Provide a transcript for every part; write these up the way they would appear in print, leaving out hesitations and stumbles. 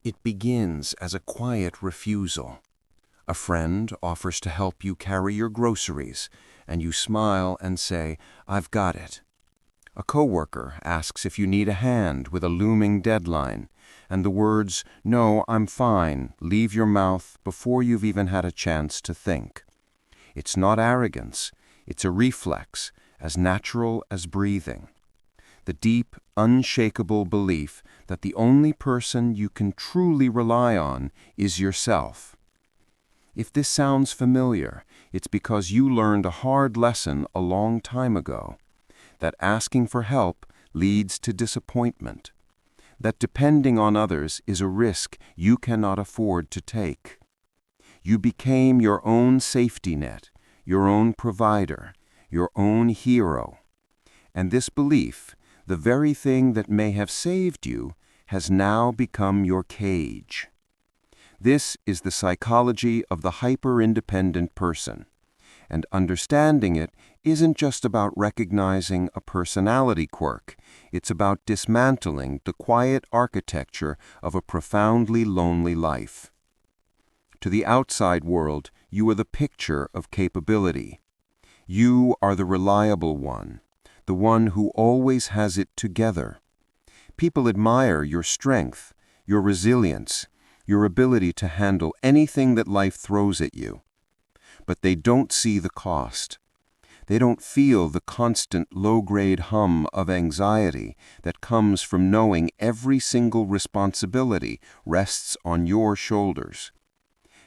It begins as a quiet refusal. A friend offers to help you carry your groceries, and you smile and say, "I've got it." A coworker asks if you need a hand with a looming deadline, and the words, "No, I'm fine," leave your mouth before you've even had a chance to think. It's not arrogance, it's a reflex, as natural as breathing. The deep, unshakable belief that the only person you can truly rely on is yourself. If this sounds familiar, it's because you learned a hard lesson a long time ago, that asking for help leads to disappointment, that depending on others is a risk you cannot afford to take. You became your own safety net, your own provider, your own hero. And this belief, the very thing that may have saved you, has now become your cage. This is the psychology of the hyper-independent person, and understanding it isn't just about recognizing a personality quirk, it's about dismantling the quiet architecture of a profoundly lonely life. To the outside world, you are the picture of capability. You are the reliable one, the one who always has it together. People admire your strength, your resilience, your ability to handle anything that life throws at you. But they don't see the cost. They don't feel the constant low-grade hum of anxiety that comes from knowing every single responsibility rests on your shoulders.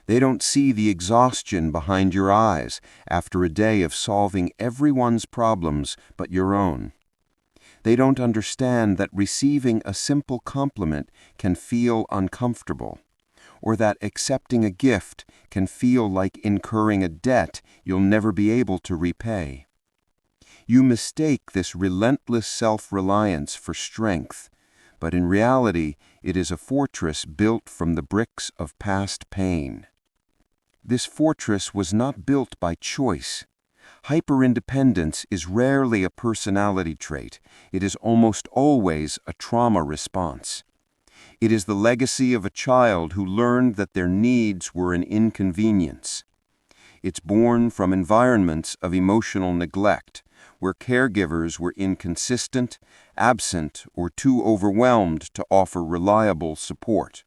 They don't see the exhaustion behind your eyes after a day of solving everyone's problems but your own. They don't understand that receiving a simple compliment can feel uncomfortable, or that accepting a gift can feel like incurring a debt you'll never be able to repay. You mistake this relentless self-reliance for strength, but in reality it is a fortress built from the bricks of past pain. This fortress was not built by choice. Hyperindependence is rarely a personality trait. It is almost always a trauma response. It is the legacy of a child who learned that their needs were an inconvenience. It's born from environments of emotional neglect, where caregivers were inconsistent, absent, or too overwhelmed to offer reliable support.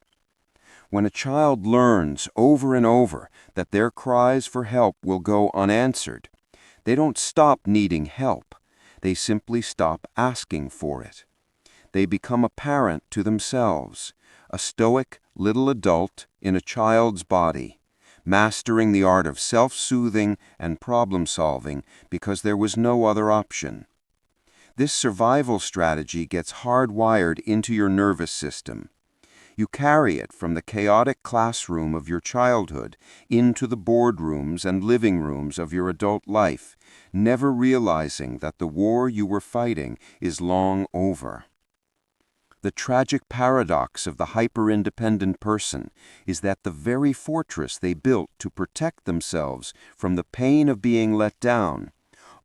When a child learns over and over that their cries for help will go unanswered, they don't stop needing help. They simply stop asking for it. They become a parent to themselves, a stoic little adult in a child's body, mastering the art of self-soothing and problem-solving because there was no other option. This survival strategy gets hardwired into your nervous system. You carry it from the chaotic classroom of your childhood into the boardrooms and living rooms of your adult life, never realizing that the war you were fighting is long over. The tragic paradox of the hyper-independent person is that the very fortress they built to protect themselves from the pain of being let down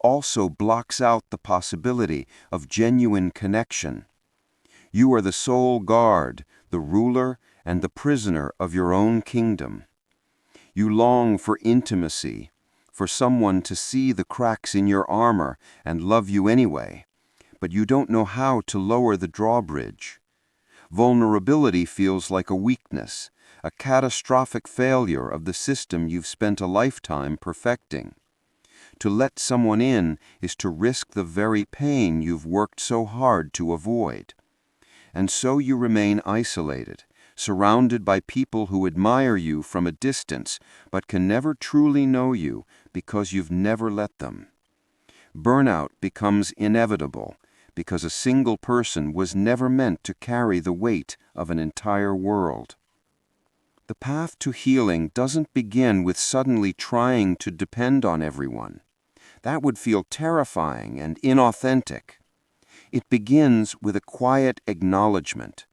also blocks out the possibility of genuine connection. You are the sole guard, the ruler, and the prisoner of your own kingdom. You long for intimacy, for someone to see the cracks in your armor and love you anyway, but you don't know how to lower the drawbridge. Vulnerability feels like a weakness, a catastrophic failure of the system you've spent a lifetime perfecting. To let someone in is to risk the very pain you've worked so hard to avoid. And so you remain isolated, surrounded by people who admire you from a distance but can never truly know you because you've never let them. Burnout becomes inevitable because a single person was never meant to carry the weight of an entire world. The path to healing doesn't begin with suddenly trying to depend on everyone. That would feel terrifying and inauthentic. It begins with a quiet acknowledgement,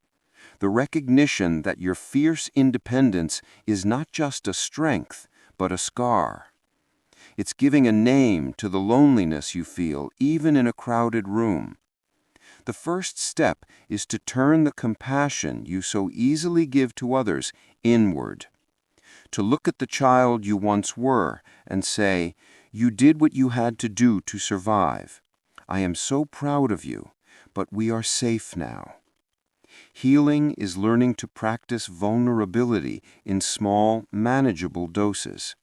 the recognition that your fierce independence is not just a strength, but a scar. It's giving a name to the loneliness you feel even in a crowded room. The first step is to turn the compassion you so easily give to others inward. To look at the child you once were and say, "You did what you had to do to survive. I am so proud of you, but we are safe now." Healing is learning to practice vulnerability in small, manageable doses.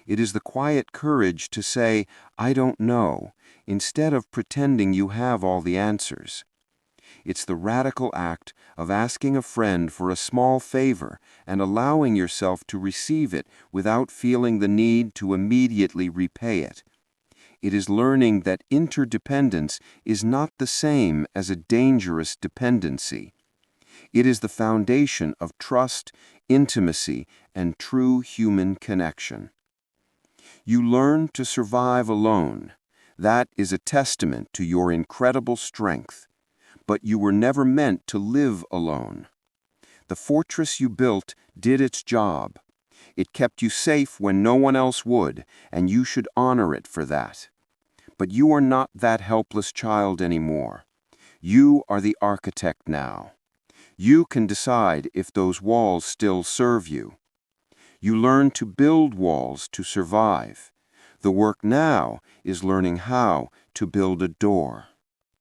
It is the quiet courage to say, "I don't know," instead of pretending you have all the answers. It's the radical act of asking a friend for a small favor and allowing yourself to receive it without feeling the need to immediately repay it. It is learning that interdependence is not the same as a dangerous dependency. It is the foundation of trust, intimacy, and true human connection. You learn to survive alone. That is a testament to your incredible strength. But you were never meant to live alone. The fortress you built did its job. It kept you safe when no one else would, and you should honor it for that. But you are not that helpless child anymore. You are the architect now. You can decide if those walls still serve you. You learn to build walls to survive. The work now is learning how to build a door.